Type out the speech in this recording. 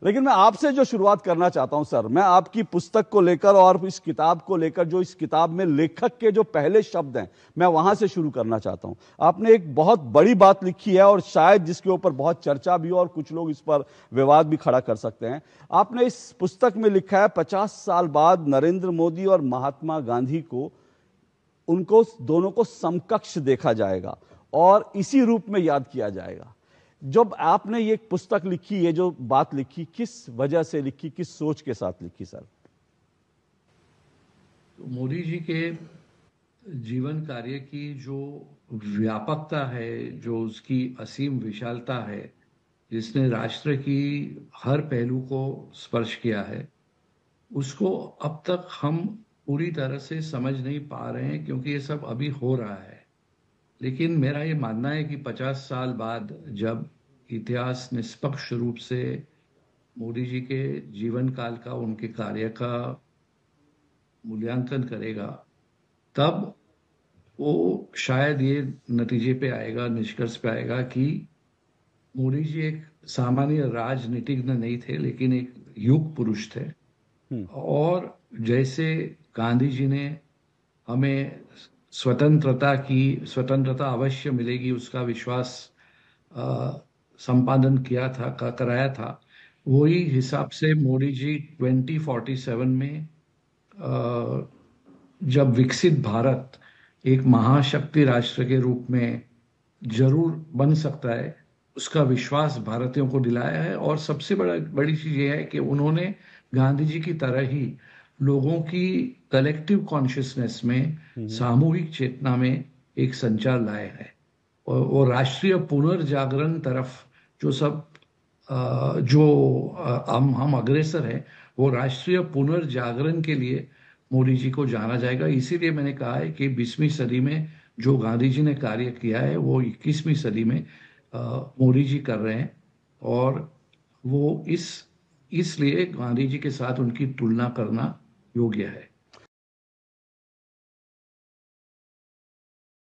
लेकिन मैं आपसे जो शुरुआत करना चाहता हूं सर, मैं आपकी पुस्तक को लेकर और इस किताब को लेकर, जो इस किताब में लेखक के जो पहले शब्द हैं, मैं वहां से शुरू करना चाहता हूं। आपने एक बहुत बड़ी बात लिखी है और शायद जिसके ऊपर बहुत चर्चा भी हो और कुछ लोग इस पर विवाद भी खड़ा कर सकते हैं। आपने इस पुस्तक में लिखा है 50 साल बाद नरेंद्र मोदी और महात्मा गांधी को, उनको दोनों को समकक्ष देखा जाएगा और इसी रूप में याद किया जाएगा। जब आपने ये पुस्तक लिखी, ये जो बात लिखी, किस वजह से लिखी, किस सोच के साथ लिखी सर? तो मोदी जी के जीवन कार्य की जो व्यापकता है, जो उसकी असीम विशालता है, जिसने राष्ट्र की हर पहलू को स्पर्श किया है, उसको अब तक हम पूरी तरह से समझ नहीं पा रहे हैं, क्योंकि ये सब अभी हो रहा है। लेकिन मेरा ये मानना है कि 50 साल बाद जब इतिहास निष्पक्ष रूप से मोदी जी के जीवन काल का, उनके कार्य का मूल्यांकन करेगा, तब वो शायद ये नतीजे पे आएगा, निष्कर्ष पे आएगा कि मोदी जी एक सामान्य राजनीतिज्ञ नहीं थे, लेकिन एक युग पुरुष थे। और जैसे गांधी जी ने हमें स्वतंत्रता अवश्य मिलेगी उसका विश्वास संपादन किया था, कराया था, वही हिसाब से मोदी जी 2047 में जब विकसित भारत एक महाशक्ति राष्ट्र के रूप में जरूर बन सकता है, उसका विश्वास भारतीयों को दिलाया है। और सबसे बड़ी चीज ये है कि उन्होंने गांधी जी की तरह ही लोगों की कलेक्टिव कॉन्शियसनेस में, सामूहिक चेतना में एक संचार लाया है। और राष्ट्रीय पुनर्जागरण तरफ जो सब हम अग्रसर हैं, वो राष्ट्रीय पुनर्जागरण के लिए मोदी जी को जाना जाएगा। इसीलिए मैंने कहा है कि 20वीं सदी में जो गांधी जी ने कार्य किया है, वो 21वीं सदी में मोदी जी कर रहे हैं। और वो इसलिए गांधी जी के साथ उनकी तुलना करना योग्य है।